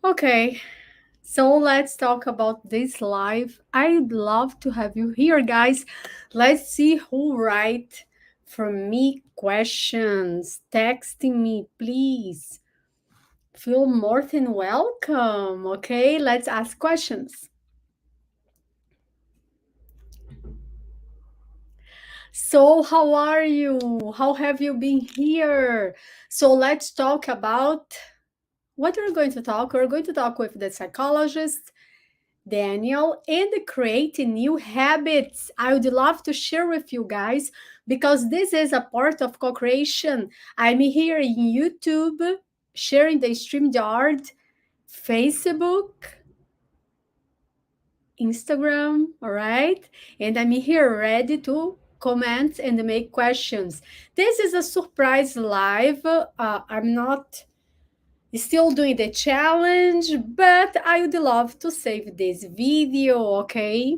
Okay, so let's talk about this live. I'd love to have you here, guys. Let's see who write from me questions. Texting me, please. Feel more than welcome. Okay, let's ask questions. So, how are you? How have you been here? So, let's talk about what we're going to talk. We're going to talk with the psychologist Daniel, and creating new habits. I would love to share with you guys because this is a part of co-creation. I'm here in YouTube, sharing the StreamYard, Facebook, Instagram, all right? And I'm here ready to comment and make questions. This is a surprise live. I'm not still doing the challenge, but I would love to save this video, okay?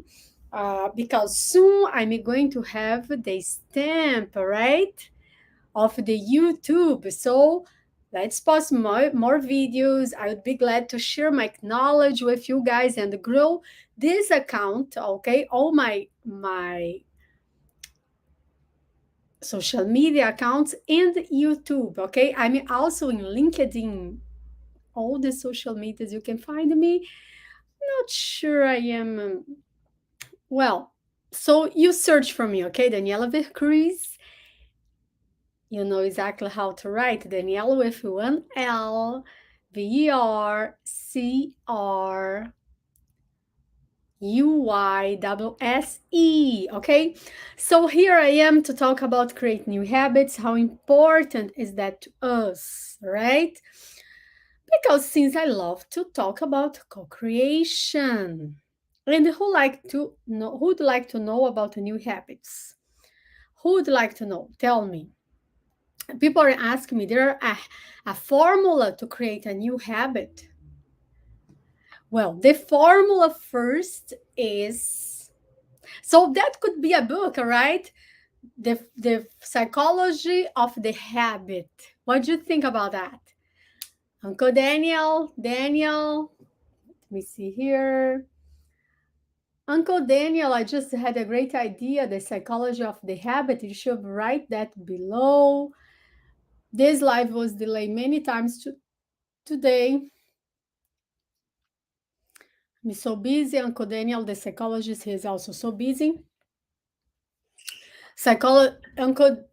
Because soon I'm going to have the stamp, right, of the YouTube. So let's post more videos. I would be glad to share my knowledge with you guys and grow this account, okay? All my social media accounts and YouTube, okay? I'm also in LinkedIn, all the social medias you can find me. Not sure I am. Well, so you search for me, okay? Daniela Vercruz. You know exactly how to write Daniela with one L, VERCRUYSSE, okay? So here I am to talk about create new habits. How important is that to us, right? Because since I love to talk about co-creation. And who'd like to know about new habits? Who'd like to know? Tell me. People are asking me, there a formula to create a new habit? Well, the formula first is, so that could be a book, all right? The psychology of the habit. What do you think about that? Uncle Daniel, let me see here. Uncle Daniel, I just had a great idea, the psychology of the habit. You should write that below. This live was delayed many times today. I'm so busy. Uncle Daniel, the psychologist, he is also so busy. Uncle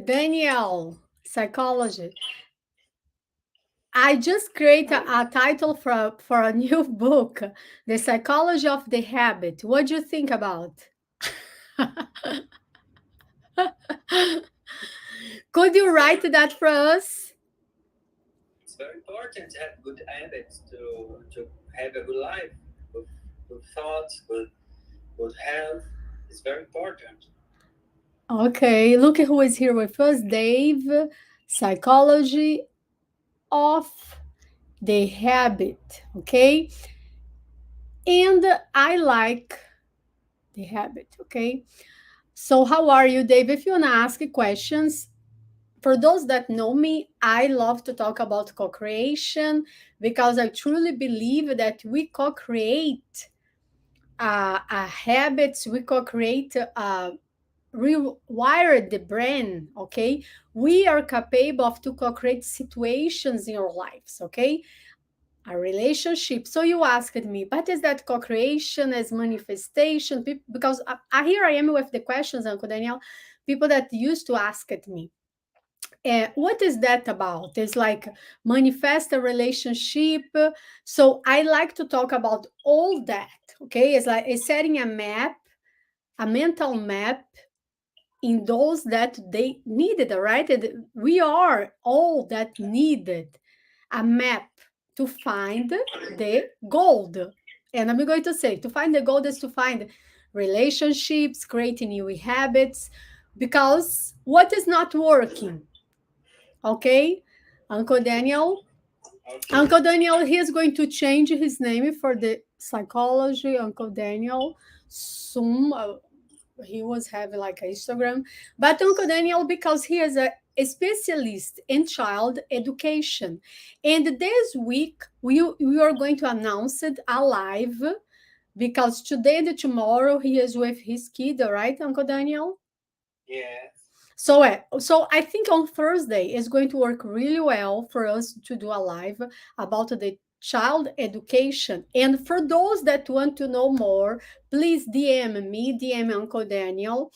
Daniel, psychology. I just create a title for a new book, The Psychology of the Habit. What do you think about? Could you write that for us? It's very important to have good habits to have a good life, good thoughts, good health. It's very important. Okay, look who is here with us, Dave, psychology of the habit. Okay, and I like the habit. Okay, so how are you, Dave? If you want to ask questions, for those that know me, I love to talk about co-creation because I truly believe that we co-create habits, we co-create rewire the brain, okay? We are capable of to co-create situations in our lives, okay? A relationship. So you asked me, but is that co-creation as manifestation? Because here I am with the questions, Uncle Daniel, people that used to ask it me. What is that about? It's like manifest a relationship. So I like to talk about all that, okay? It's like it's setting a map, a mental map in those that they needed, right? And we are all that needed a map to find the gold. And I'm going to say to find the gold is to find relationships, creating new habits, because what is not working? Okay, Uncle Daniel. Okay. Uncle Daniel, he is going to change his name for the psychology. Uncle Daniel soon. he was having like an Instagram. But Uncle Daniel, because he is a specialist in child education, and this week we are going to announce it alive because today and tomorrow he is with his kid, all right, Uncle Daniel? Yes. So I think on Thursday is going to work really well for us to do a live about the child education. And for those that want to know more, please DM me, DM Uncle Daniel,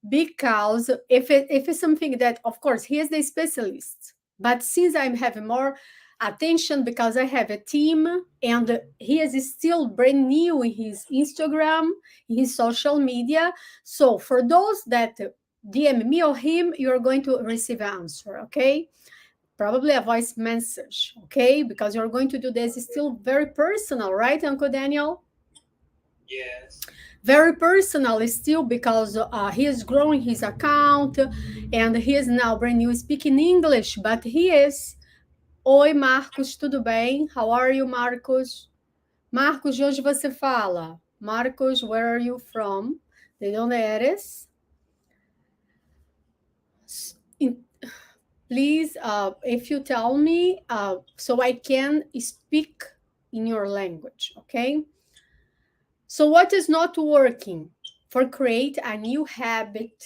because if it's something that, of course, he is the specialist, but since I'm having more attention because I have a team and he is still brand new in his Instagram, in his social media. So for those that DM me or him, you're going to receive an answer, okay? Probably a voice message, okay? Because you're going to do this Okay. still very personal, right, Uncle Daniel? Yes. Very personal still because he is growing his account and he is now brand new speaking English, but he is. Oi, Marcos, tudo bem? How are you, Marcos? Marcos, de onde você fala? Marcos, where are you from? De onde eres? Please, if you tell me, so I can speak in your language, okay? So, what is not working for create a new habit,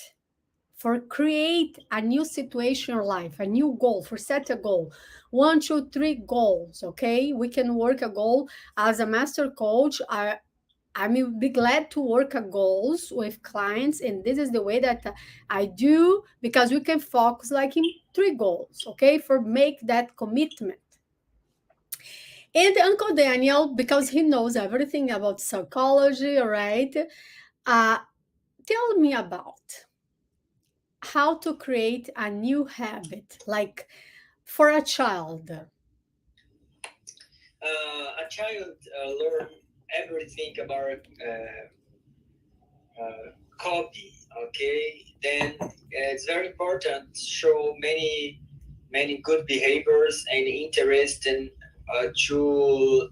for create a new situation in your life, a new goal, for set a goal? One, two, three goals, okay? We can work a goal as a master coach. I will be glad to work at goals with clients, and this is the way that I do because we can focus like in three goals, okay? For make that commitment. And Uncle Daniel, because he knows everything about psychology, all right? Uh, Tell me about how to create a new habit, like for a child. A child learn everything about copy. Okay, then it's very important to show many good behaviors and interest and to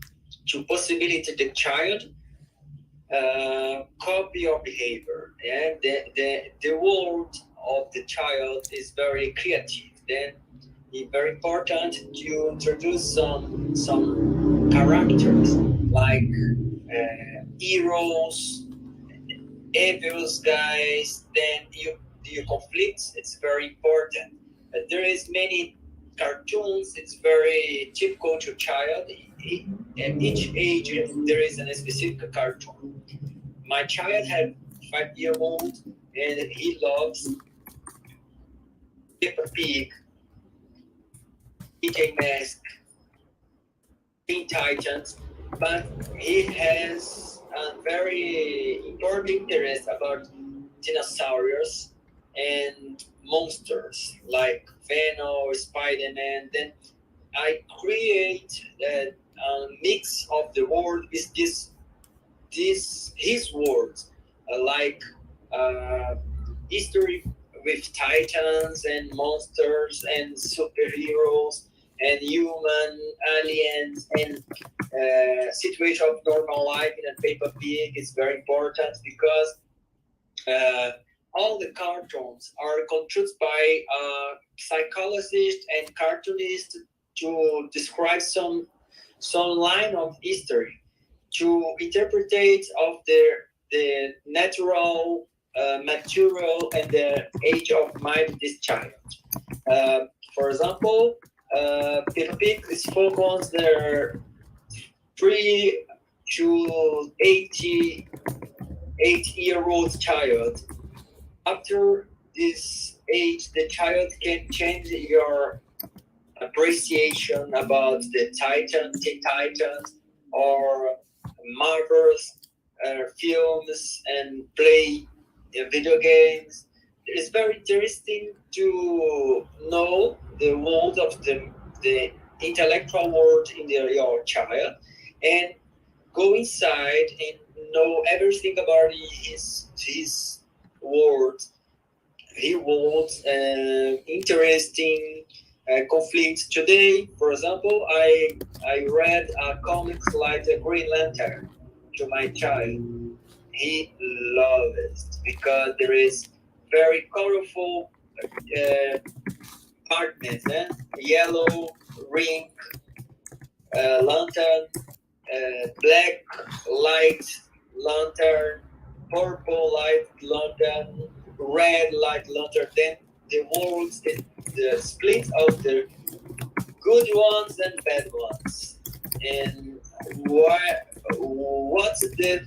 possibility the child copy your behavior, and the world of the child is very creative. Then it's very important to introduce some characters like heroes, evils guys. Then you conflicts. It's very important. There is many cartoons. It's very typical to child. At each age there is a specific cartoon. My child had 5 year old and he loves Peppa Pig, DJ Mask, Teen Titans, but he has a very important interest about dinosaurs and monsters like Venom, Spider-Man. Then I create a mix of the world with this his words, like uh, history with titans and monsters and superheroes and human aliens and situation of normal life in a paper pig is very important because uh, all the cartoons are controlled by psychologists and cartoonists to describe some line of history to interpretate of the natural material and the age of mind of this child. Uh, for example, Peppa Pig is focused their 3 to 8-year-old child. After this age, the child can change your appreciation about the Teen Titans, or Marvel's films and play video games. It's very interesting to know the world of the intellectual world in your child and go inside and know everything about his world. He was interesting conflicts. Today, for example, I read comics like the Green Lantern to my child. he loves because there is very colorful apartments, yellow ring lantern, black light lantern, purple light lantern, red light lantern. Then the worlds, the split of the good ones and bad ones. And what's the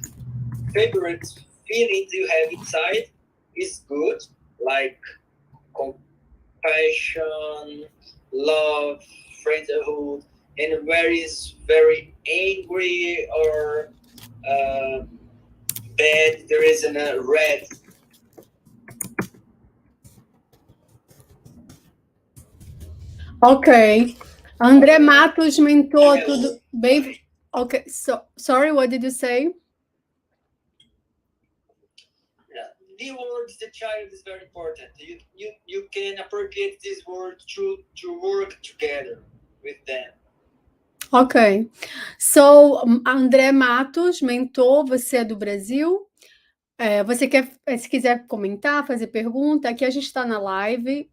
favorite feelings you have inside is good, like compassion, love, friendhood, and where is very angry or uh, bad, there is a red. Ok. André Okay. Matos mentor, tudo Yes. bem? Ok. So, sorry, what did you say? Yeah. The words the child is very important. You can appropriate this word to work together with them. Ok. So, André Matos, mentor, você é do Brasil? Você quer, se quiser comentar, fazer pergunta, aqui a gente está na live,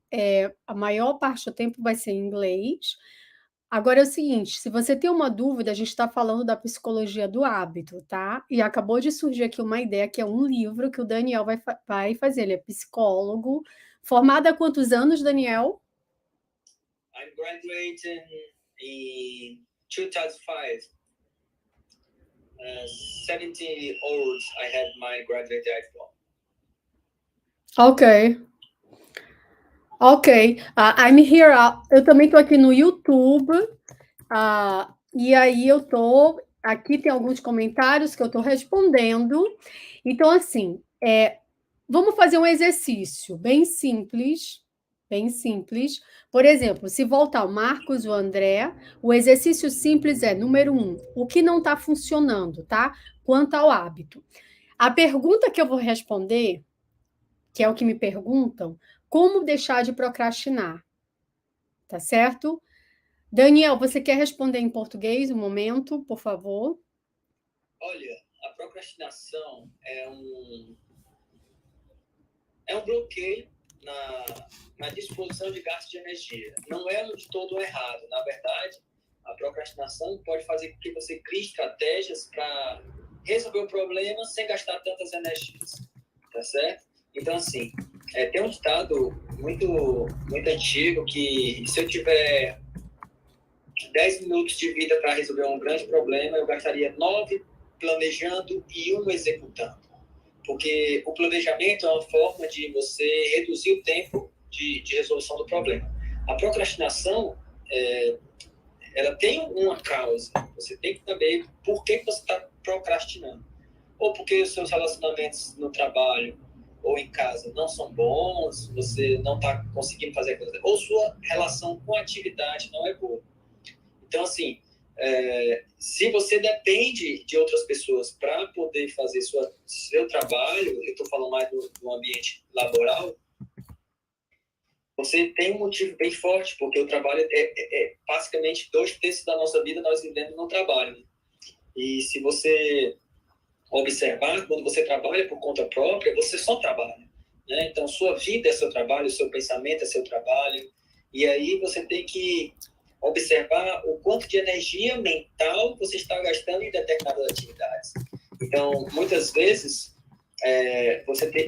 a maior parte do tempo vai ser em inglês. Agora é o seguinte, se você tem uma dúvida, a gente está falando da psicologia do hábito, tá? E acabou de surgir aqui uma ideia, que é um livro que o Daniel vai fazer. Ele é psicólogo. Formado há quantos anos, Daniel? I'm graduating in 2005. 70 old, I had my graduate diploma. Ok. Ok. I'm here. Eu também estou aqui no YouTube. E aí eu tô. Aqui tem alguns comentários que eu estou respondendo. Então, assim, vamos fazer um exercício bem simples. Bem simples. Por exemplo, se voltar o Marcos, o André, o exercício simples é, número 1, o que não está funcionando, tá? Quanto ao hábito. A pergunta que eu vou responder, que é o que me perguntam, como deixar de procrastinar? Tá certo? Daniel, você quer responder em português um momento, por favor? Olha, a procrastinação é um bloqueio na disposição de gasto de energia. Não é de todo errado. Na verdade, a procrastinação pode fazer com que você crie estratégias para resolver o problema sem gastar tantas energias. Tá certo? Então, assim, tem um ditado muito antigo que se eu tiver 10 minutos de vida para resolver um grande problema, eu gastaria 9 planejando e 1 executando. Porque o planejamento é uma forma de você reduzir o tempo de resolução do problema. A procrastinação, ela tem uma causa. Você tem que saber por que você está procrastinando. Ou porque os seus relacionamentos no trabalho ou em casa não são bons, você não está conseguindo fazer coisa, ou sua relação com a atividade não é boa. Então, assim, se você depende de outras pessoas para poder fazer seu trabalho, eu estou falando mais do ambiente laboral, você tem um motivo bem forte, porque o trabalho é basicamente 2/3 da nossa vida nós vivemos no trabalho. Né? E se você observar, quando você trabalha por conta própria, você só trabalha. Né? Então, sua vida é seu trabalho, seu pensamento é seu trabalho, e aí você tem que observar o quanto de energia mental você está gastando em determinadas atividades. Então, muitas vezes,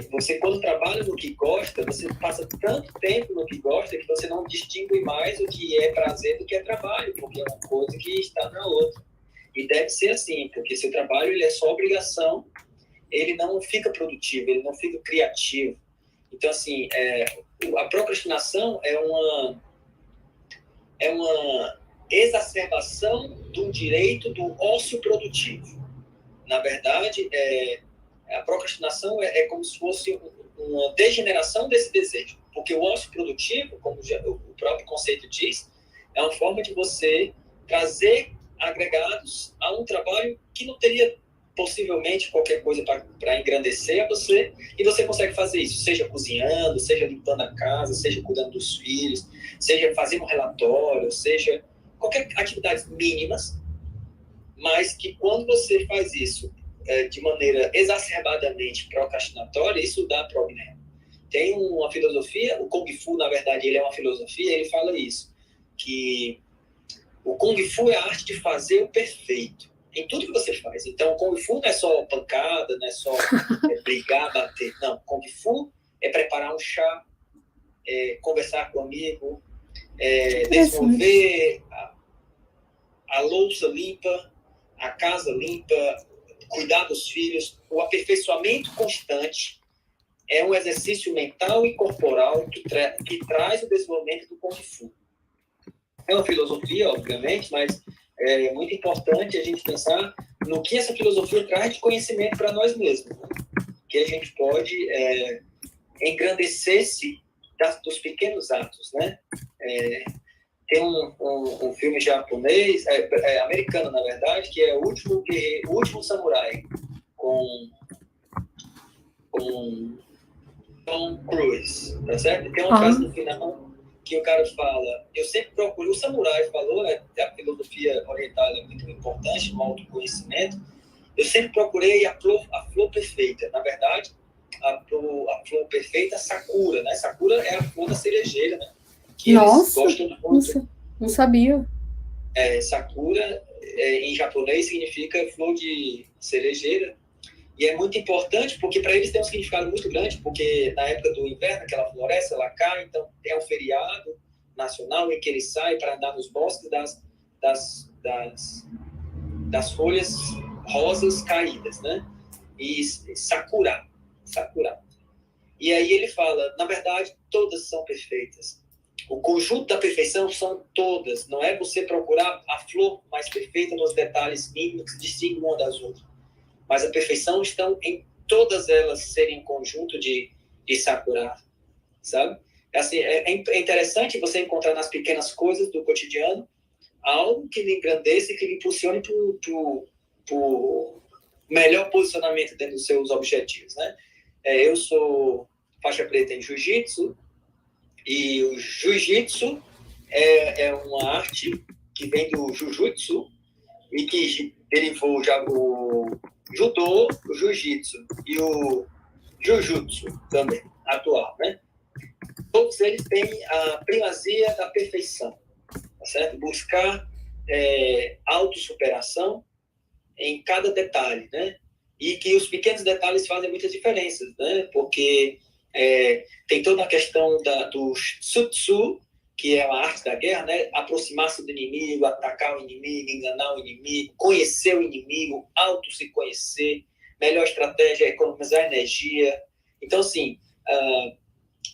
você quando trabalha no que gosta, você passa tanto tempo no que gosta que você não distingue mais o que é prazer do que é trabalho, porque é uma coisa que está na outra. E deve ser assim, porque se o trabalho ele é só obrigação, ele não fica produtivo, ele não fica criativo. Então, assim, a procrastinação é uma exacerbação do direito do ócio produtivo. Na verdade, a procrastinação é como se fosse uma degeneração desse desejo. Porque o ócio produtivo, como o próprio conceito diz, é uma forma de você trazer agregados a um trabalho que não teria possivelmente qualquer coisa para engrandecer a você, e você consegue fazer isso, seja cozinhando, seja limpando a casa, seja cuidando dos filhos, seja fazendo um relatório, seja qualquer atividades mínimas, mas que quando você faz isso de maneira exacerbadamente procrastinatória, isso dá problema. Tem uma filosofia, o Kung Fu, na verdade, ele é uma filosofia, ele fala isso, que o Kung Fu é a arte de fazer o perfeito em tudo que você faz. Então, o Kung Fu não é só pancada, não é só brigar, bater. Não, Kung Fu é preparar um chá, conversar com um amigo, desenvolver a louça limpa, a casa limpa, cuidar dos filhos. O aperfeiçoamento constante é um exercício mental e corporal que traz o desenvolvimento do Kung Fu. É uma filosofia, obviamente, mas é muito importante a gente pensar no que essa filosofia traz de conhecimento para nós mesmos, né? Que a gente pode engrandecer-se dos pequenos atos, né? Tem um filme japonês, americano, na verdade, que é o último Samurai, com Tom Cruise, tá certo? Tem uma frase no final que o cara fala, eu sempre procuro, o samurai falou, né, a filosofia oriental é muito importante no autoconhecimento, eu sempre procurei a flor perfeita. Na verdade, a flor perfeita, Sakura, né? Sakura é a flor da cerejeira, né? Que Nossa, eles gostam muito. Não sabia. Sakura, em japonês, significa flor de cerejeira. E é muito importante porque para eles tem um significado muito grande, porque na época do inverno, aquela floresta, ela cai, então é um feriado nacional em que eles saem para andar nos bosques das folhas rosas caídas, né? E sakura. E aí ele fala, na verdade, todas são perfeitas. O conjunto da perfeição são todas. Não é você procurar a flor mais perfeita nos detalhes mínimos que distinguem uma das outras. Mas a perfeição está em todas elas serem um conjunto de sakura, sabe? Assim, é interessante você encontrar nas pequenas coisas do cotidiano algo que lhe engrandeça e que lhe impulsione para o melhor posicionamento dentro dos seus objetivos, né? Eu sou faixa preta em jiu-jitsu, e o jiu-jitsu é uma arte que vem do jujutsu e que derivou já o judô, o jiu-jitsu e o jujutsu também, atual, né? Todos eles têm a primazia da perfeição, tá certo? Buscar autossuperação em cada detalhe, né? E que os pequenos detalhes fazem muitas diferenças, né? Porque tem toda a questão do sutsu, que é a arte da guerra, né? Aproximar-se do inimigo, atacar o inimigo, enganar o inimigo, conhecer o inimigo, se conhecer, melhor estratégia é economizar energia. Então, assim,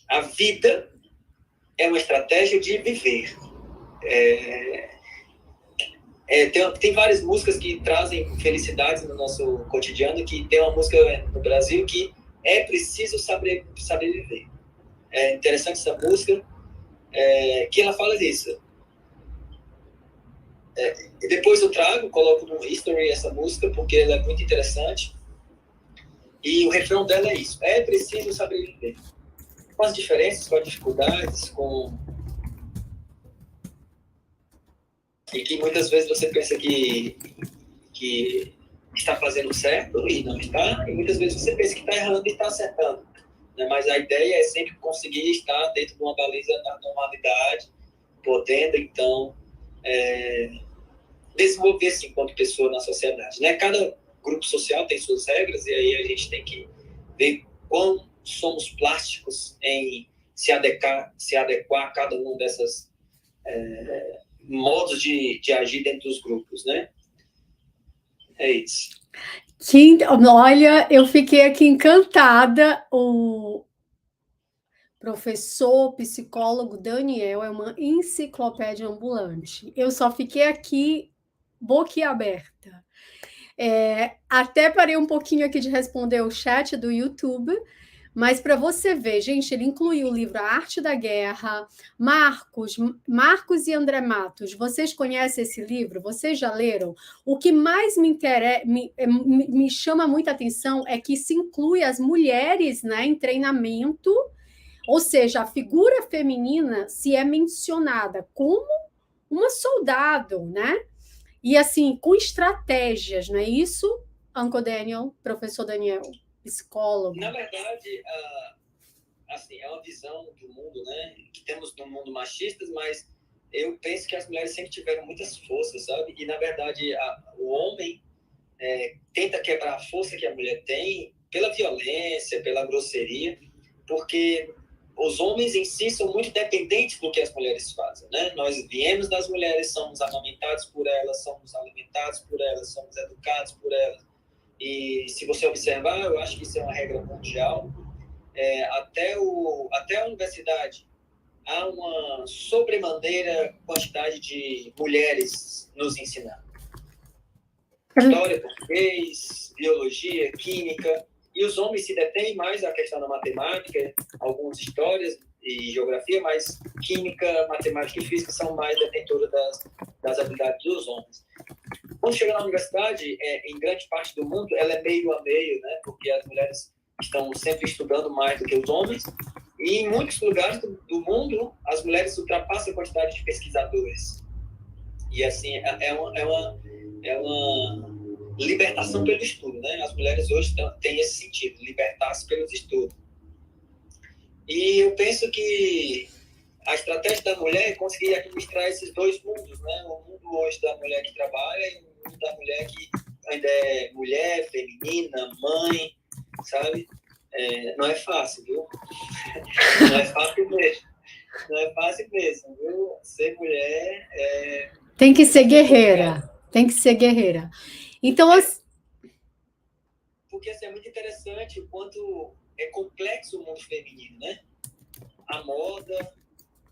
a vida é uma estratégia de viver. Tem várias músicas que trazem felicidades no nosso cotidiano, que tem uma música no Brasil que é preciso saber viver. É interessante essa música, que ela fala disso. E depois eu coloco no History essa música, porque ela é muito interessante. E o refrão dela é isso: é preciso saber viver. Com as diferenças, com as dificuldades, e que muitas vezes você pensa que está fazendo certo e não está, e muitas vezes você pensa que está errando e está acertando. Né? Mas a ideia é sempre conseguir estar dentro de uma baliza da normalidade, podendo, então, desenvolver-se enquanto pessoa na sociedade. Né? Cada grupo social tem suas regras, e aí a gente tem que ver quão somos plásticos em se adequar a cada um desses modos de agir dentro dos grupos, né? É isso. Olha, eu fiquei aqui encantada. O professor psicólogo Daniel é uma enciclopédia ambulante. Eu só fiquei aqui boquiaberta. Até parei um pouquinho aqui de responder o chat do YouTube, mas para você ver, gente, ele incluiu o livro A Arte da Guerra, Marcos e André Matos. Vocês conhecem esse livro? Vocês já leram? O que mais me chama muita atenção é que se inclui as mulheres, né, em treinamento, ou seja, a figura feminina se é mencionada como uma soldado, né? E assim, com estratégias, não é isso? Uncle Daniel, professor Daniel, psicólogo? Na verdade, assim, é uma visão do mundo, né? Que temos no mundo machistas, mas eu penso que as mulheres sempre tiveram muitas forças, sabe? E, na verdade, o homem tenta quebrar a força que a mulher tem pela violência, pela grosseria, porque os homens em si são muito dependentes do que as mulheres fazem, né? Nós viemos das mulheres, somos amamentados por elas, somos alimentados por elas, somos educados por elas. E se você observar, eu acho que isso é uma regra mundial, até a universidade há uma sobremaneira quantidade de mulheres nos ensinando. História, português, biologia, química, e os homens se detêm mais à questão da matemática, algumas histórias e geografia, mas química, matemática e física são mais detentoras das habilidades dos homens. Quando chega na universidade, em grande parte do mundo, ela é meio a meio, né? Porque as mulheres estão sempre estudando mais do que os homens, e em muitos lugares do mundo, as mulheres ultrapassam a quantidade de pesquisadores. E assim, é uma libertação pelo estudo, né? As mulheres hoje têm esse sentido, libertar-se pelos estudos. E eu penso que a estratégia da mulher é conseguir administrar esses dois mundos, né? O mundo hoje da mulher que trabalha e o mundo da mulher que ainda é mulher, feminina, mãe, sabe? Não é fácil, viu? Não é fácil mesmo. Não é fácil mesmo, viu? Ser mulher tem que ser guerreira. Tem que ser guerreira. Então, porque assim, é muito interessante o quanto é complexo o mundo feminino, né? A moda,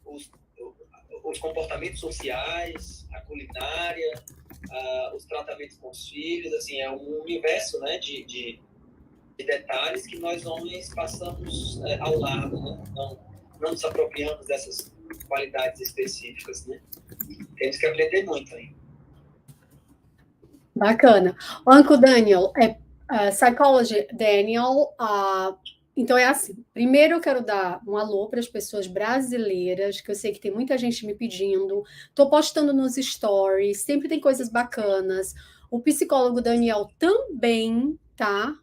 os comportamentos sociais, a culinária, os tratamentos com os filhos, assim, é um universo, né, de detalhes que nós homens passamos ao largo, né? Não nos apropriamos dessas qualidades específicas, né? Temos que aprender muito aí. bacana. Uncle Daniel, Psychology Daniel, então é assim. Primeiro eu quero dar um alô para as pessoas brasileiras, que eu sei que tem muita gente me pedindo. Estou postando nos stories, sempre tem coisas bacanas. O psicólogo Daniel também, tá?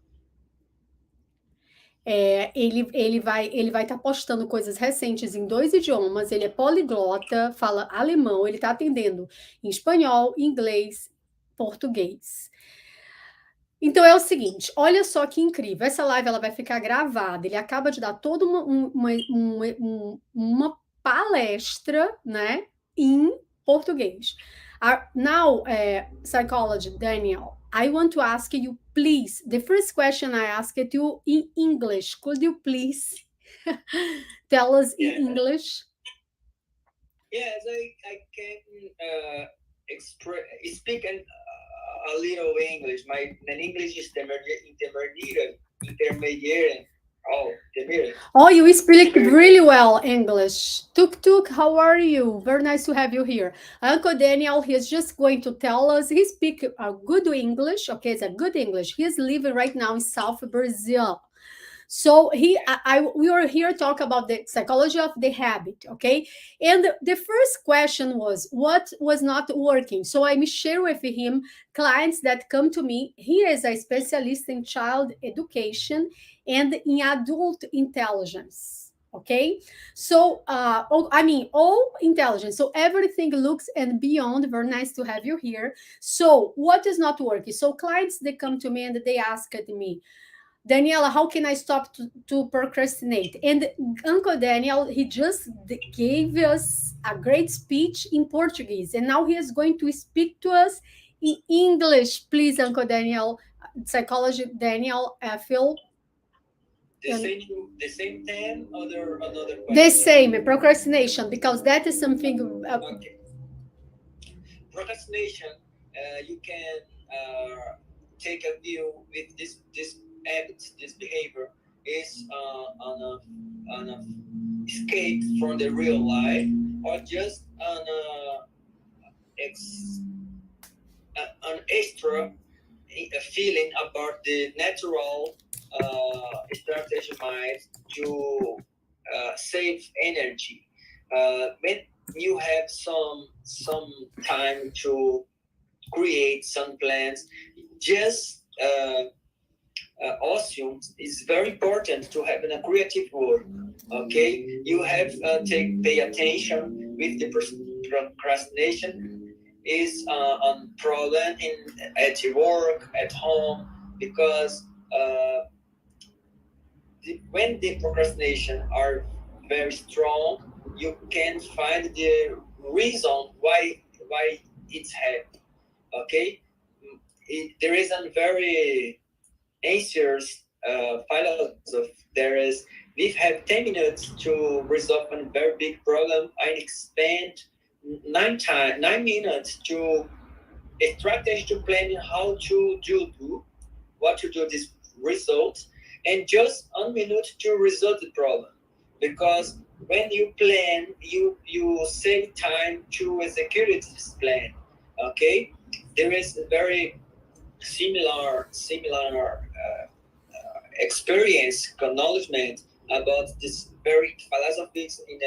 Ele vai estar postando coisas recentes em dois idiomas. Ele é poliglota, fala alemão. Ele está atendendo em espanhol, inglês, português. Então é o seguinte, olha só que incrível. Essa live ela vai ficar gravada. Ele acaba de dar toda uma palestra, né, em português. Now, psychology, Daniel, I want to ask you, please. The first question I asked you in English. Could you please tell us in English? Yes, I can speak a little English. My English is intermediate. Oh, you speak really well English. Tuk Tuk, how are you? Very nice to have you here. Uncle Daniel, he's just going to tell us. He speak a good English. Okay, it's a good English. He's living right now in South Brazil. So we are here to talk about the psychology of the habit, okay? And the first question was, what was not working? So I share with him clients that come to me. He is a specialist in child education and in adult intelligence. Okay, so all intelligence, so everything looks and beyond. Very nice to have you here. So what is not working? So clients, they come to me and they ask me, Daniela, how can I stop to procrastinate? And Uncle Daniel, he just gave us a great speech in Portuguese, and now he is going to speak to us in English. Please, Uncle Daniel, psychology Daniel, Phil. The same thing, another question. The same, procrastination, because that is something. Okay. Procrastination, you can take a view with this habit, this behavior is an escape from the real life, or just an extra feeling about the natural strategy mind to save energy. When you have some time to create some plans, just uh, awesome, it's very important to have a creative work. Okay, you have take pay attention with the procrastination is on problem in at your work at home because when the procrastination are very strong, you can find the reason why it's happening. Okay, there is a very answers philosophy. There is we have 10 minutes to resolve a very big problem. I spend 9 minutes to a strategy to plan how to do what to do this result, and just 1 minute to resolve the problem. Because when you plan, you save time to execute this plan. Okay, there is a very similar experience, acknowledgement about this very philosophies in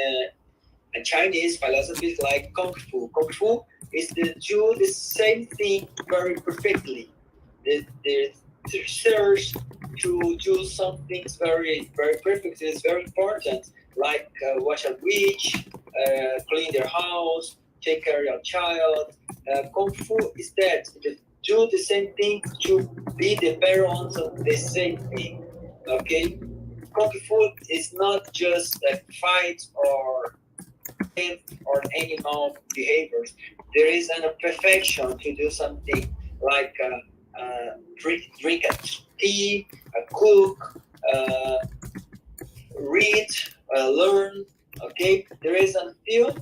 a Chinese philosophy like Kung Fu. Kung Fu is to do the same thing very perfectly. The research to do some things very perfect is very important, like watch a witch, clean their house, take care of your child. Kung Fu is that do the same thing to be the parents of the same thing. Okay, Kung Fu is not just a fight or plant or animal behaviors. There is an perfection to do something like drink a tea, cook, uh, read, learn. Okay, there is a film,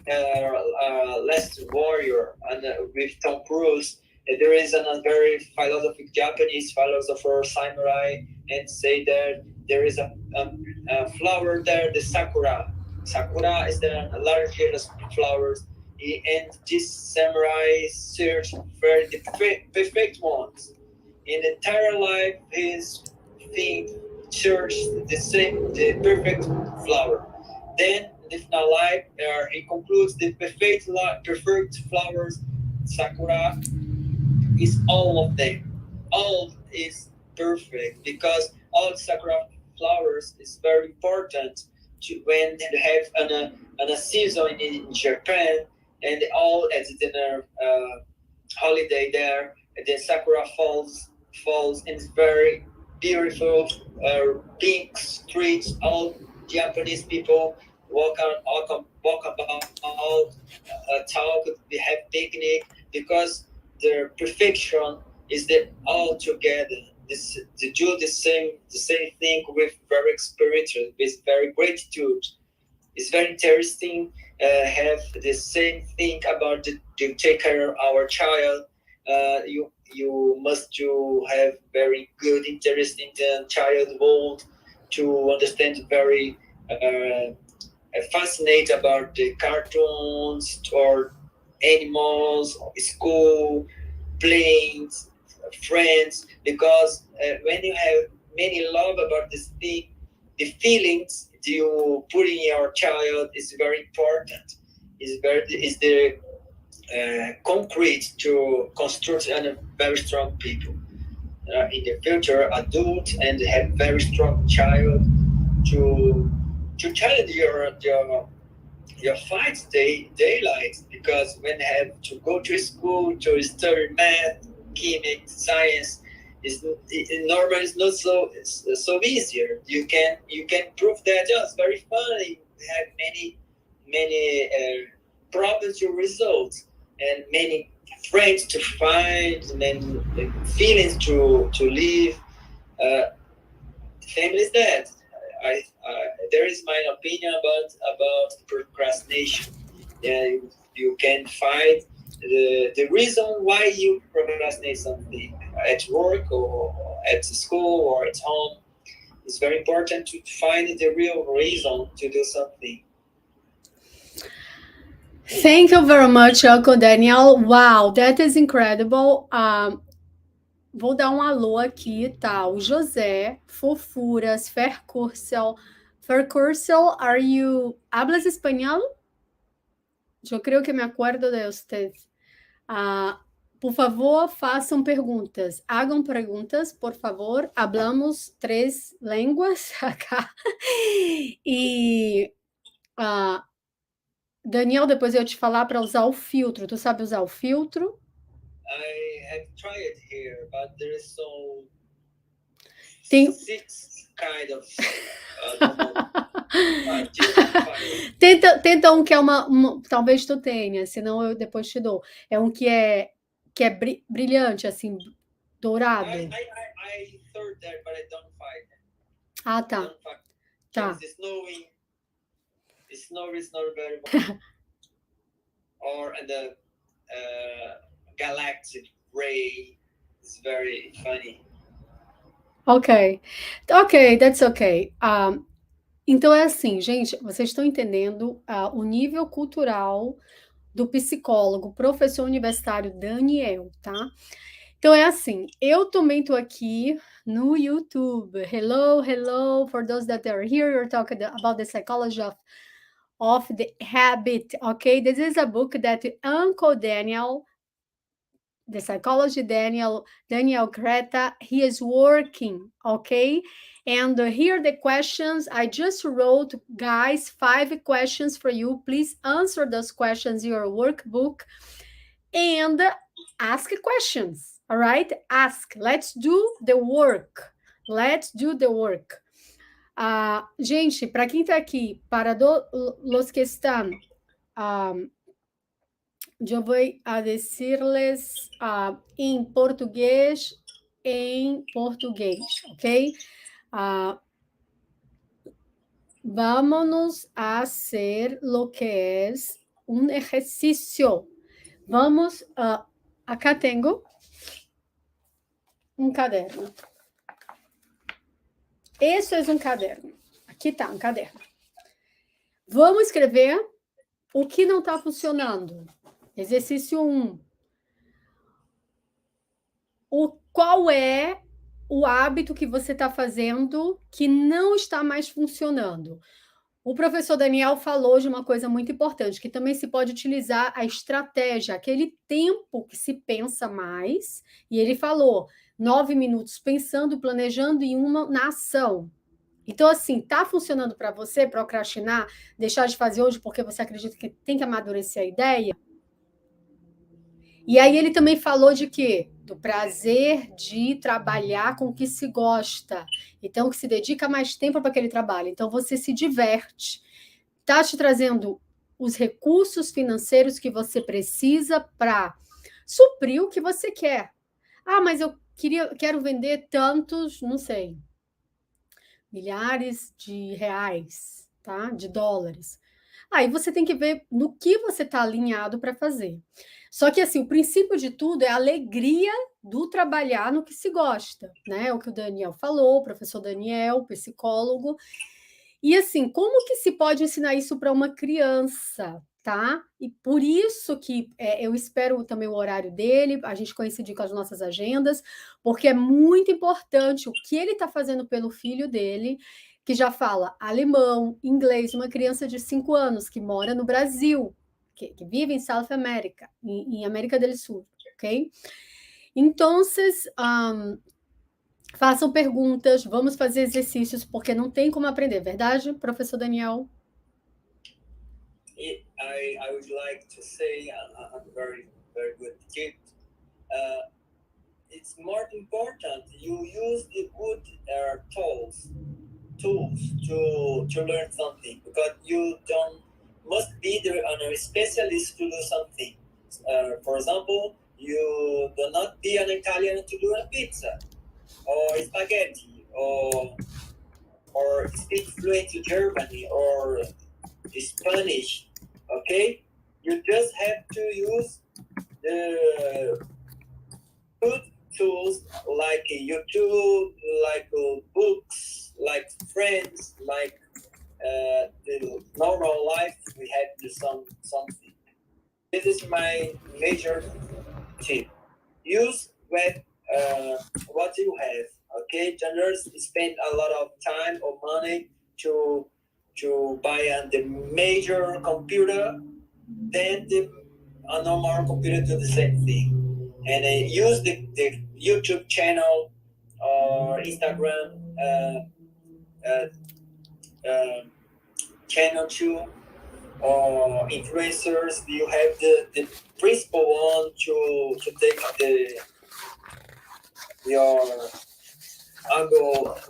Last Warrior, and with Tom Cruise. There is a very philosophic Japanese philosopher samurai, and say that there is a flower there, the sakura. Sakura is the largest flowers, and this samurai search for the perfect ones. In the entire life, his thing search the perfect flower. Then in the final life, he concludes the perfect flowers, sakura, is all of them. All is perfect because all sakura flowers is very important to when they have a season in Japan, and all at the holiday there. And then sakura falls and it's very beautiful, pink streets. All Japanese people walk about, talk, we have picnic because their perfection is the all together. They do the same thing with very spiritual, with very gratitude. It's very interesting. Have the same thing about to take care of our child. You must to have very good interest in the child world to understand very fascinate about the cartoons or animals, school, planes, friends, because when you have many love about this thing, the feelings you put in your child is very important. Is the concrete to construct a very strong people in the future, adult and have very strong child to challenge your fights daylight, because when I have to go to school to study math, chemics, science, is normal. It's not so easier. You can prove that. Oh, it's very funny. Have many problems to resolve, and many friends to find, and then feelings to live. Uh, Family is that. There is my opinion about procrastination. Yeah, you can find the reason why you procrastinate something at work or at school or at home. It's very important to find the real reason to do something. Thank you very much, Uncle Daniel. Wow, that is incredible. Vou dar um alô aqui, tá? O José, fofuras, Fercurcel. Fercurcel, are you... ¿Hablas español? Yo creo que me acuerdo de usted. Por favor, façam perguntas. Hagam perguntas, por favor. Hablamos três línguas acá. E ah, Daniel, depois eu te falar para usar o filtro. Tu sabe usar o filtro? I have tried here, but there is so Tem. six kind of normal. Just five. Tenta um que é talvez tu tenha, senão eu depois te dou. É um que é brilhante, assim, dourado. I thought that, but I don't find it. Ah, I tá. don't find it. Tá. It's snowing. Snow is not very or the galactic ray is very funny. Ok. Ok, that's ok. Então é assim, gente, vocês estão entendendo o nível cultural do psicólogo, professor universitário Daniel, tá? Então é assim, eu também estou aqui no YouTube. Hello, hello, for those that are here, you're talking about the psychology of the habit, okay? This is a book that Uncle Daniel, the psychology Daniel Creta, he is working, okay? And here are the questions I just wrote, guys, 5 questions for you. Please answer those questions in your workbook and ask questions, all right? Ask. Let's do the work. Let's do the work. Gente, para quem está aqui, para los que están, yo voy a decirles em português, ok? Vámonos a hacer lo que es un ejercicio. Vamos, acá tengo um caderno. Isso é um caderno. Aqui está um caderno. Vamos escrever o que não está funcionando. Exercício 1. Qual é o hábito que você está fazendo que não está mais funcionando? O professor Daniel falou de uma coisa muito importante, que também se pode utilizar a estratégia, aquele tempo que se pensa mais, e ele falou 9 minutos pensando, planejando e uma na ação. Então, assim, tá funcionando para você procrastinar, deixar de fazer hoje porque você acredita que tem que amadurecer a ideia? E aí ele também falou de quê? Do prazer de trabalhar com o que se gosta. Então, que se dedica mais tempo para aquele trabalho. Então, você se diverte. Está te trazendo os recursos financeiros que você precisa para suprir o que você quer. Mas eu quero vender tantos, não sei, milhares de reais, tá? De dólares. Aí você tem que ver no que você está alinhado para fazer. Só que assim, o princípio de tudo é a alegria do trabalhar no que se gosta, né? É o que o Daniel falou, o professor Daniel, psicólogo. E assim, como que se pode ensinar isso para uma criança, tá? E por isso que eu espero também o horário dele, a gente coincidir com as nossas agendas, porque é muito importante o que ele está fazendo pelo filho dele, que já fala alemão, inglês, uma criança de 5 anos que mora no Brasil, que vive em South America, em América do Sul, ok? Então, façam perguntas, vamos fazer exercícios, porque não tem como aprender, verdade, professor Daniel? I would like to say a very, very good tip. It's more important you use the good tools to learn something, because you don't must be a specialist to do something. For example, you do not be an Italian to do a pizza or spaghetti or speak fluently Germany or Spanish. Okay, you just have to use the good tools like YouTube, like books, like friends, like the normal life. We have to do something. This is my major tip. Use what you have. Okay, generous spend a lot of time or money to buy the major computer, then a normal computer do the same thing. and use the YouTube channel or Instagram uh, uh, channel too, or influencers. You have the principal one to take the your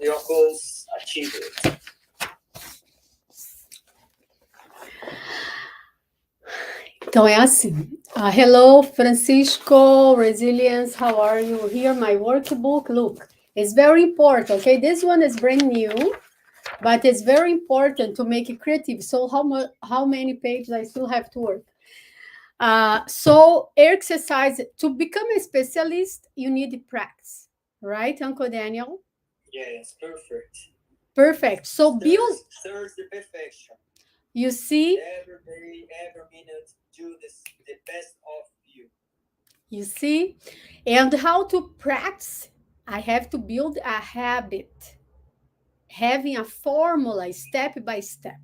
your goals achieved. Então é assim. Hello, Francisco, Resilience, how are you? Here, my workbook. Look, it's very important, okay? This one is brand new, but it's very important to make it creative. So how many pages I still have to work? So exercise, to become a specialist, you need practice, right, Uncle Daniel? Yes, perfect. Perfect. So build, There's the perfection. you see, Every day, every minute, do this the best of you. you see, and how to practice. I have to build a habit, having a formula step by step.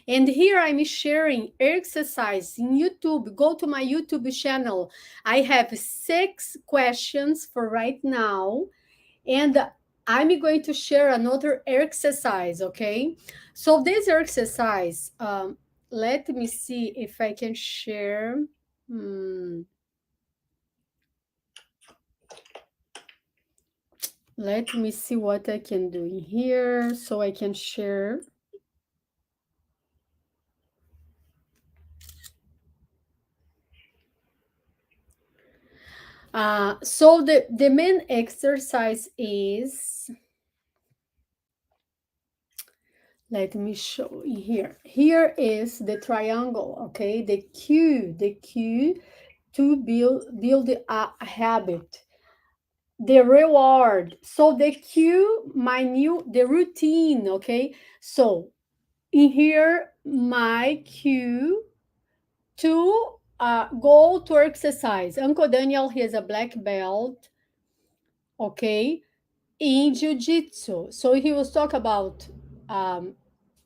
And here I'm sharing exercise in YouTube. Go to my YouTube channel. I have 6 questions for right now. And I'm going to share another exercise, okay? So this exercise, let me see if I can share. Hmm, let me see what I can do in here so I can share. So the main exercise is, let me show you here. Here is the triangle, okay? The Q to build a habit. The reward. So the Q, the routine, okay? So in here, my Q to go to exercise. Uncle Daniel, he is a black belt, okay, in jiu-jitsu. So he was talk about, um,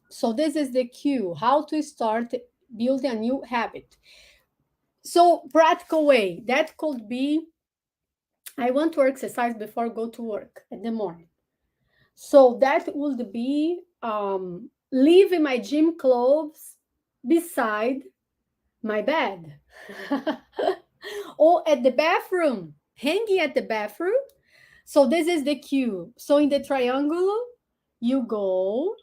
so this is the cue, how to start building a new habit. So practical way, that could be, I want to exercise before I go to work in the morning. So that would be leaving my gym clothes beside my bed or at the bathroom, hanging at the bathroom. So this is the cue. So in the triangle, you go,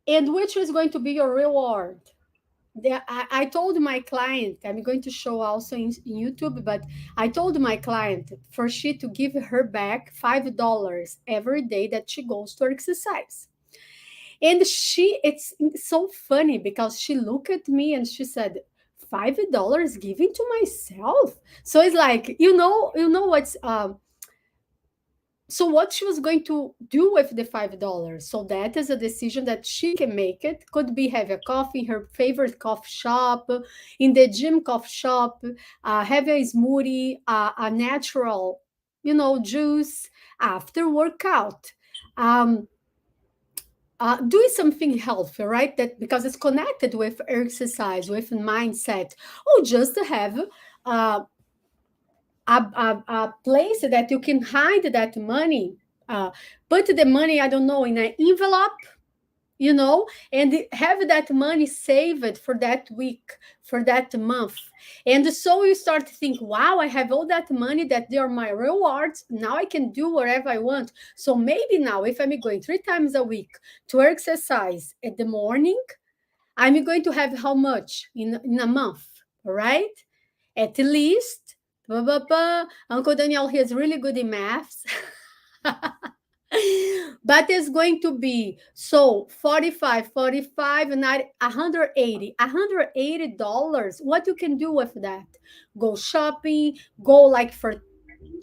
and which is going to be your reward? I told my client, I'm going to show also in YouTube, but I told my client for she to give her back $5 every day that she goes to exercise. And it's so funny because she looked at me and she said, $5 giving to myself. So it's like, what's so what she was going to do with the $5. So that is a decision that she can make. It could be have a coffee in her favorite coffee shop, in the gym coffee shop, have a smoothie, a natural, juice after workout. um, doing something healthy, right? That because it's connected with exercise, with mindset, or just to have a place that you can hide that money, uh, put the money, I don't know, in an envelope, and have that money saved for that week, for that month. And so you start to think, wow, I have all that money, that they are my rewards. Now I can do whatever I want. So maybe now, if I'm going 3 times a week to exercise at the morning, I'm going to have how much in a month, all right? At least, blah, blah, blah. Uncle Daniel, he is really good in maths. But it's going to be so 45, 45, and 180, $180. What you can do with that? Go shopping, go like for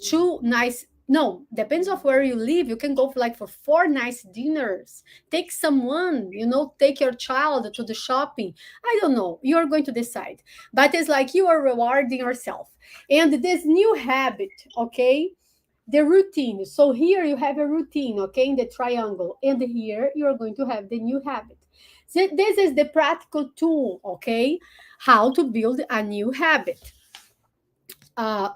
two nice, no, depends of where you live, you can go for like for 4 nice dinners, take someone, take your child to the shopping. I don't know, you're going to decide, but it's like you are rewarding yourself. And this new habit, okay, the routine. So here you have a routine, okay, in the triangle, and here you're going to have the new habit. So this is the practical tool, okay, how to build a new habit. uh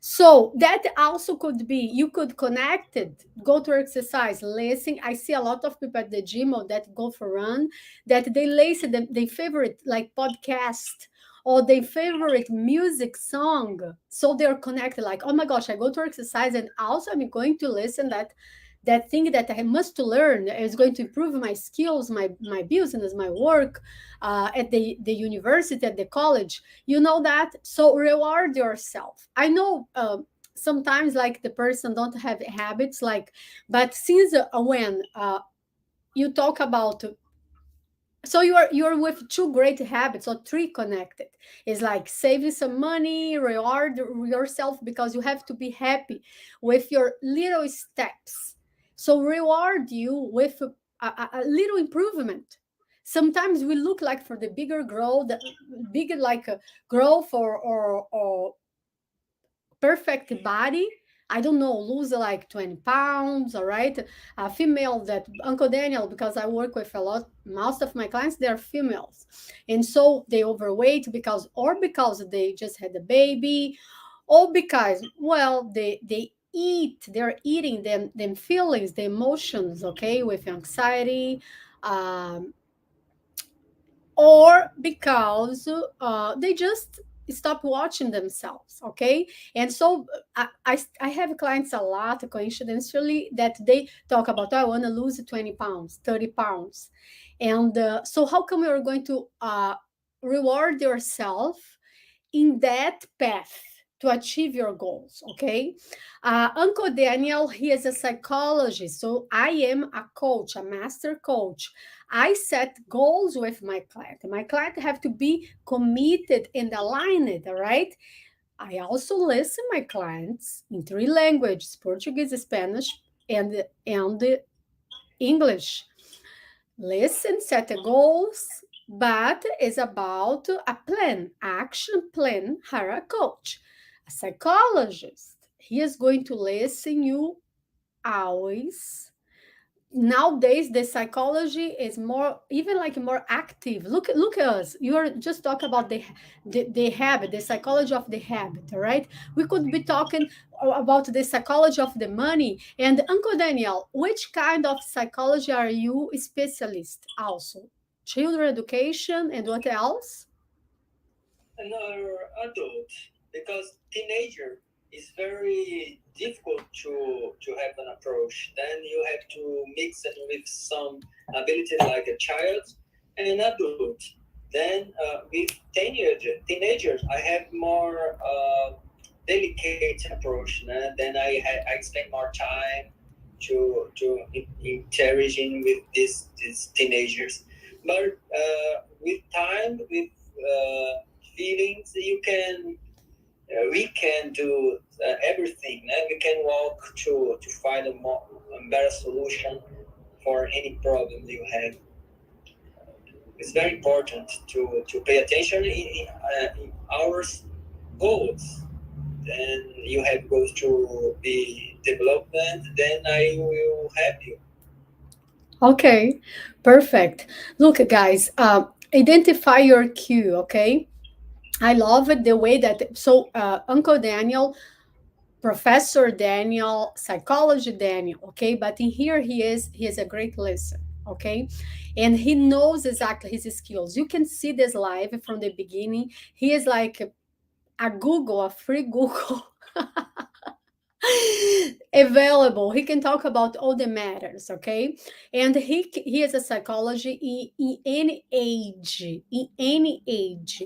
So that also could be, you could connect it, go to exercise, listen. I see a lot of people at the gym or that go for run, that they listen them their favorite like podcast or their favorite music song. So they're connected, like, oh my gosh, I go to exercise and also I'm going to listen that thing that I must to learn is going to improve my skills, my business, my work at the university, at the college. You know that. So reward yourself. I know sometimes like the person don't have habits like, but since when you talk about, so you're with two great habits or three connected. It's like saving some money, reward yourself because you have to be happy with your little steps. So reward you with a little improvement. Sometimes we look like for the bigger growth, the bigger like growth or perfect body. I don't know, lose like 20 pounds, all right? A female that, Uncle Daniel, because I work with a lot, most of my clients, they're females. And so they overweight because, or because they just had a baby, or because, well, they eat, they're eating them feelings, the emotions, okay, with anxiety, um, or because they just stop watching themselves, okay. And so I have clients a lot coincidentally that they talk about, I want to lose 20 pounds, 30 pounds. And so how come you're going to reward yourself in that path to achieve your goals, okay. Uncle Daniel, he is a psychologist, so I am a coach, a master coach. I set goals with my client have to be committed and aligned, all right. I also listen my clients in three languages: Portuguese, Spanish, and English. Listen, set the goals, but it's about a plan, action plan. Hire a coach, a psychologist. He is going to listen you always. Nowadays the psychology is more, even like more active. Look at us, you are just talk about the habit, the psychology of the habit, all right. We could be talking about the psychology of the money. And Uncle Daniel, which kind of psychology are you specialist also? Children education and what else? Another adult, because teenager is very difficult to have an approach. Then you have to mix it with some ability like a child and an adult. Then with teenagers, I have more delicate approach. Then I spend more time to interaging with these teenagers. But with time, with feelings, you can we can do everything, and we can walk to find a better solution for any problem you have. It's very important to pay attention in our goals. Then you have goals to be development. Then I will help you. Okay, perfect. Look guys, identify your cue, okay. I love it the way that, so Uncle Daniel, Professor Daniel, Psychology Daniel, okay? But in here he is a great listener, okay? And he knows exactly his skills. You can see this live from the beginning. He is like a Google, a free Google available. He can talk about all the matters, okay. And he is a psychology in any age, in any age.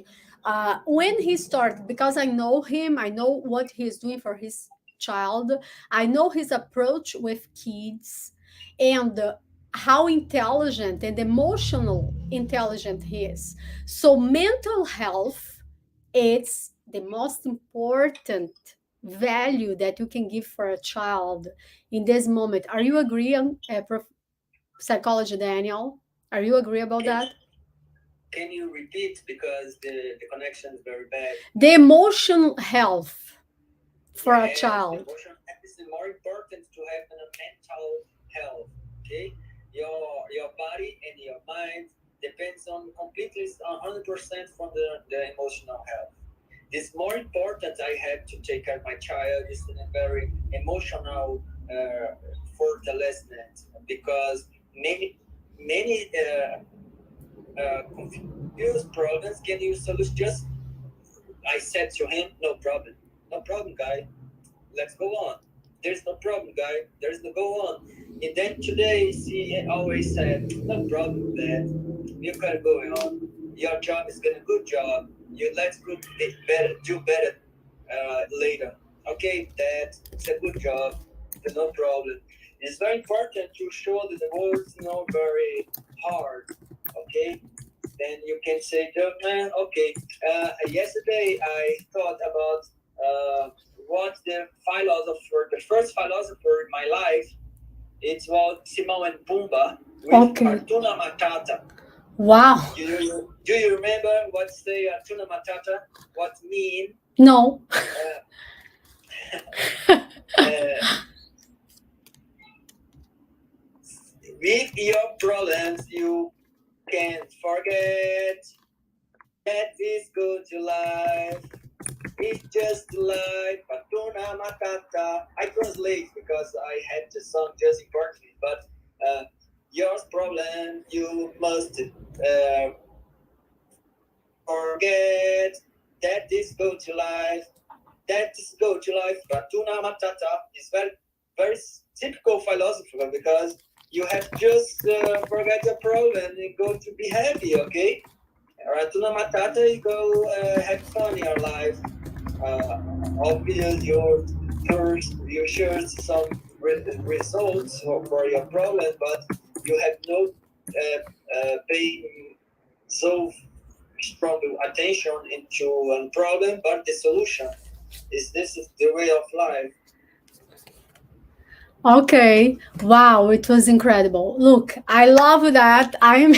When he started, because I know him, I know what he's doing for his child, I know his approach with kids, and how intelligent and emotional intelligent he is. So mental health, it's the most important value that you can give for a child in this moment. Are you agree on psychology, Daniel? Are you agree about Can, that? can you repeat because the connection is very bad? The emotional health for a Yes, the child. emotion is more important to have a mental health. Okay, your body and your mind depends on completely 100% from the emotional health. It's more important. I have to take care of my child. It's a very emotional fortalecement because many confused problems can use solutions. Just I said to him, no problem, no problem, guy. Let's go on. There's no problem, guy. There's no go on. And then today, she always said, no problem, Dad. You can go on. Your job is gonna good job. You let's go better, do better later. Okay, Dad. It's a good job. There's no problem. It's very important to show that the world is not very hard. Okay, then you can say, man, okay. Yesterday I thought about what the first philosopher in my life, it's about Simon and Pumbaa with Okay. Artuna Matata. Wow. Do you remember what's the Artuna Matata? What mean? No. Uh, with your problems, you can forget that is good to life. It's just life. Patuna Matata. I translate because I had the song just importantly, but your problem you must forget that is go to life. That is go to life. Patuna Matata is very typical philosophy because you have just forget your problem and go to be happy. Okay. Ratuna Matata, you go have fun in your life. Obviously, you share some results for your problem, but you have no pay so strong attention into a problem, but the solution is this is the way of life. Okay. Wow, it was incredible. Look, I love that. I'm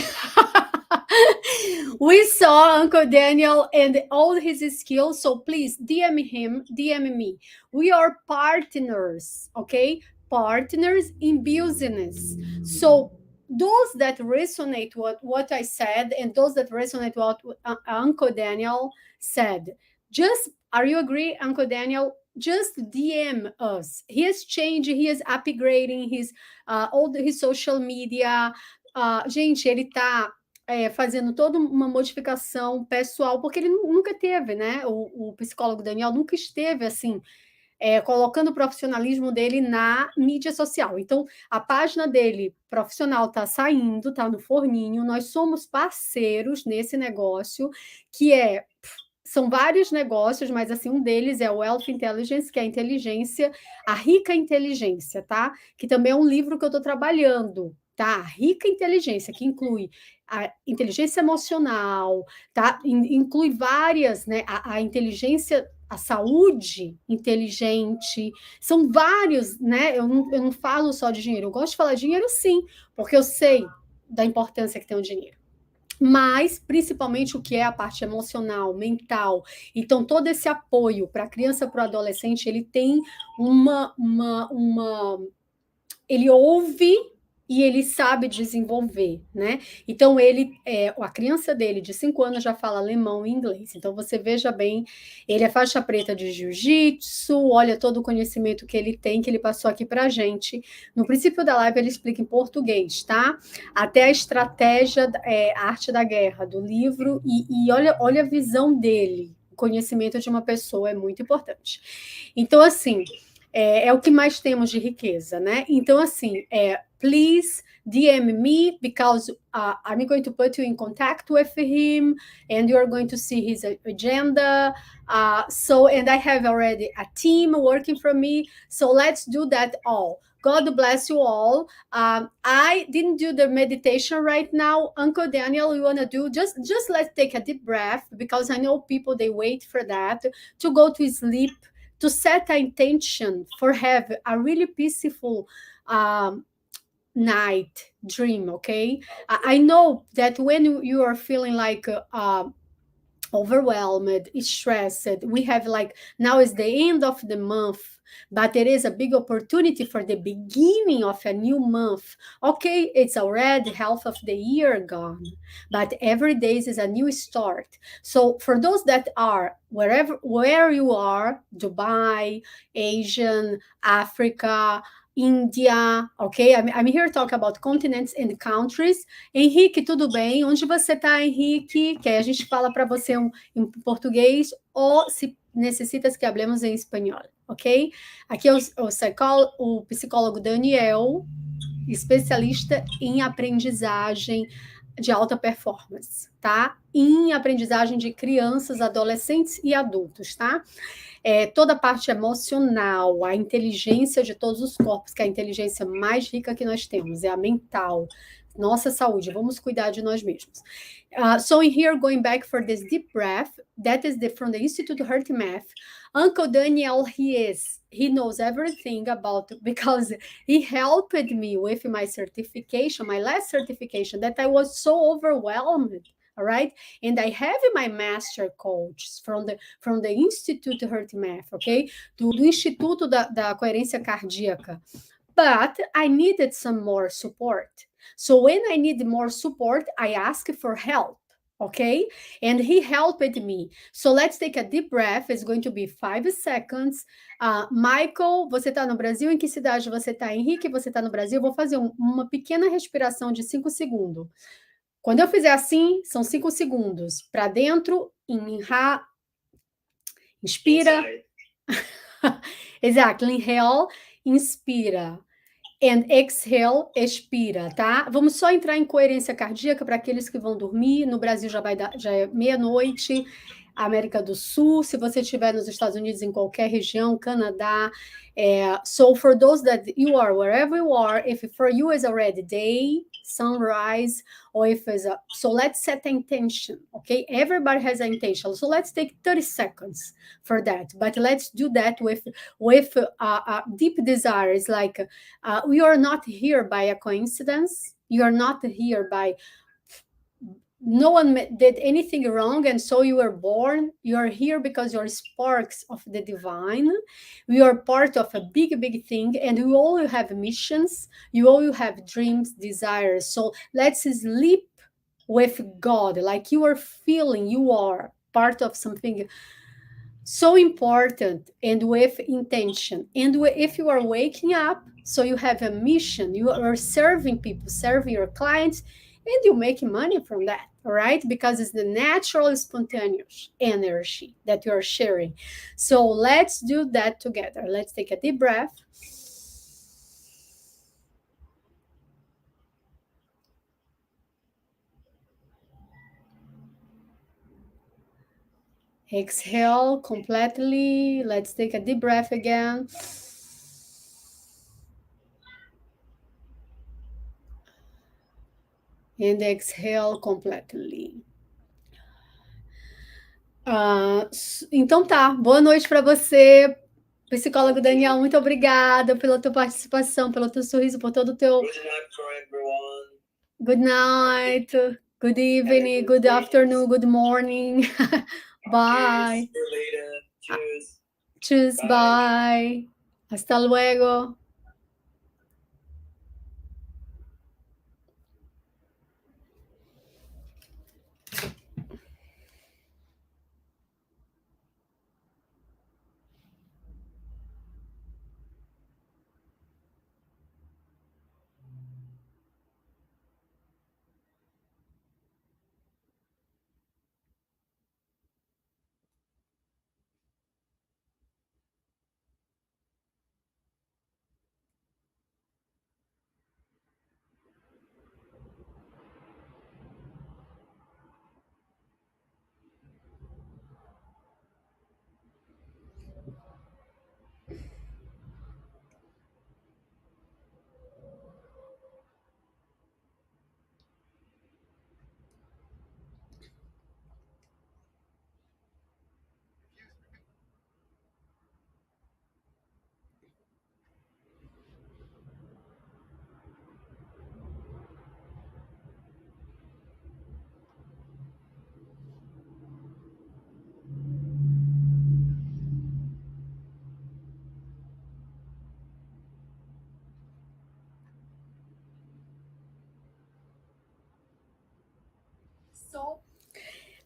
We saw Uncle Daniel and all his skills, so please DM him, DM me. We are partners, okay? Partners in business. So those that resonate what I said and those that resonate what Uncle Daniel said, just are you agree, Uncle Daniel? Just DM us. He is changing, he is upgrading his social media. Gente, ele tá fazendo toda uma modificação pessoal, porque ele nunca teve, né? O psicólogo Daniel nunca esteve assim, colocando o profissionalismo dele na mídia social. Então, a página dele profissional está saindo, está no forninho. Nós somos parceiros nesse negócio, que são vários negócios, mas assim, um deles é o Wealth Intelligence, que é a inteligência, a rica inteligência, tá? Que também é um livro que eu estou trabalhando, tá? A rica inteligência, que inclui a inteligência emocional, tá? Inclui várias, né? A inteligência, a saúde inteligente, são vários, né? Eu não falo só de dinheiro, eu gosto de falar de dinheiro sim, porque eu sei da importância que tem o dinheiro, mas principalmente o que é a parte emocional, mental. Então, todo esse apoio para a criança, para o adolescente, ele tem ele ouve e ele sabe desenvolver, né? Então, a criança dele, de 5 anos, já fala alemão e inglês. Então, você veja bem, ele é faixa preta de jiu-jitsu, olha todo o conhecimento que ele tem, que ele passou aqui pra gente. No princípio da live, ele explica em português, tá? Até a estratégia, a arte da guerra, do livro, e olha a visão dele. O conhecimento de uma pessoa é muito importante. Então, assim, é o que mais temos de riqueza, né? Então, assim, please DM me because I'm going to put you in contact with him and you are going to see his agenda. And I have already a team working for me. So let's do that all. God bless you all. I didn't do the meditation right now. Uncle Daniel, you want to do? Just let's take a deep breath because I know people, they wait for that to go to sleep, to set an intention for have a really peaceful night dream. Okay, I know that when you are feeling like overwhelmed, stressed. We have like now is the end of the month, but it is a big opportunity for the beginning of a new month. Okay, it's already half of the year gone, but every day is a new start. So for those that are where you are, Dubai, Asian, Africa, India, ok? I'm here to talk about continents and countries. Henrique, tudo bem? Onde você está, Henrique? Que aí a gente fala para você em português ou se necessitas que hablemos em espanhol, ok? Aqui é o psicólogo Daniel, especialista em aprendizagem de alta performance, tá? Em aprendizagem de crianças, adolescentes e adultos, tá? Toda a parte emocional, a inteligência de todos os corpos, que é a inteligência mais rica que nós temos, é a mental. Nossa saúde, vamos cuidar de nós mesmos. So in here, going back for this deep breath, that is from the Institute of Heart Math. Uncle Daniel, he knows everything about because he helped me with my certification, my last certification, that I was so overwhelmed. All right, and I have my master coach from the Institute Heart Math, ok? Do Instituto da Coerência Cardíaca. But I needed some more support. So when I need more support, I ask for help. Okay, and he helped me. So let's take a deep breath. It's going to be 5 seconds. Michael, você está no Brasil? Em que cidade você está? Henrique, você está no Brasil? Vou fazer uma pequena respiração de 5 segundos. Quando eu fizer assim, são 5 segundos. Para dentro, inspira. Exactly. Inhale, inspira. And exhale, expira, tá? Vamos só entrar em coerência cardíaca para aqueles que vão dormir. No Brasil já é meia-noite. América do Sul, se você estiver nos Estados Unidos, em qualquer região, Canadá. So for those that you are, wherever you are, if for you is already day, sunrise, or if it's so let's set an intention, okay? Everybody has an intention. So let's take 30 seconds for that. But let's do that with deep desires, like we are not here by a coincidence. You are not here by no one did anything wrong and so you were born. You are here because you're sparks of the divine. We are part of a big thing, and we all have missions. You all have dreams, desires. So let's sleep with God, like you are feeling you are part of something so important, and with intention. And if you are waking up, so you have a mission, you are serving people, serving your clients, and you make money from that, all right? Because it's the natural, spontaneous energy that you are sharing. So let's do that together. Let's take a deep breath. Exhale completely. Let's take a deep breath again. And exhale completely. Então tá, boa noite para você, psicólogo Daniel. Muito obrigada pela tua participação, pelo teu sorriso, por todo o teu. Good night for everyone. Good night, good evening, good afternoon, good morning. Bye. See you later. Cheers. Tschüss, bye. Hasta luego.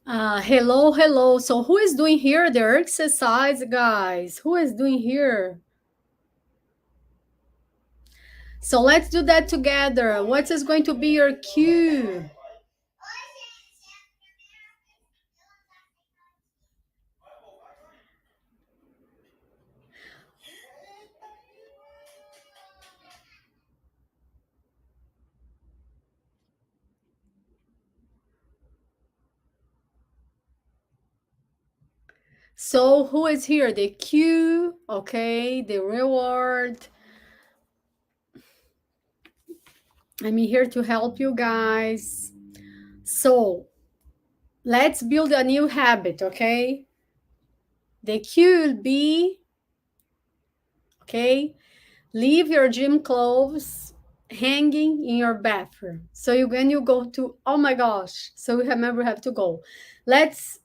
Hello, hello. So who is doing here the exercise, guys? Who is doing here? So let's do that together. What is going to be your cue? So who is here? The cue, okay, the reward. I'm here to help you guys. So let's build a new habit, okay? The cue will be, okay, leave your gym clothes hanging in your bathroom. So when you go to, oh my gosh, so we remember have to go. Let's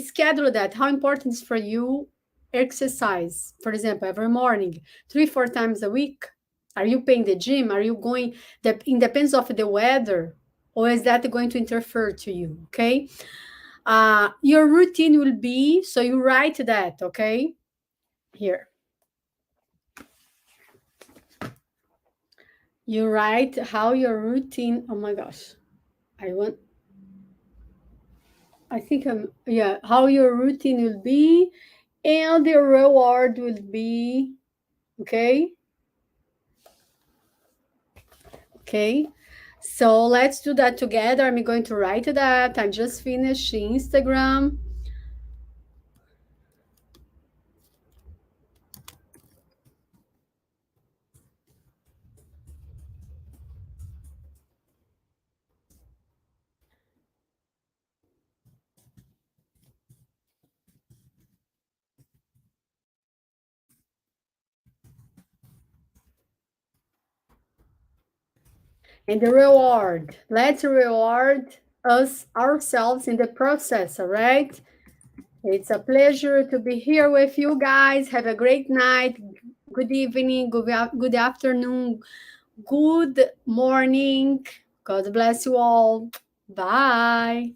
schedule that. How important is for you exercise? For example, every morning, 3, 4 times a week. Are you paying the gym? Are you going? That it depends of the weather, or is that going to interfere to you? Okay. Your routine will be so you write that. Okay. Here you write how your routine. Oh my gosh, I want. I think I'm. Yeah, how your routine will be, and the reward will be. Okay. Okay. So let's do that together. I'm going to write that. I just finished Instagram. And the reward. Let's reward us ourselves in the process, all right? It's a pleasure to be here with you guys. Have a great night, good evening, good afternoon, good morning. God bless you all. Bye.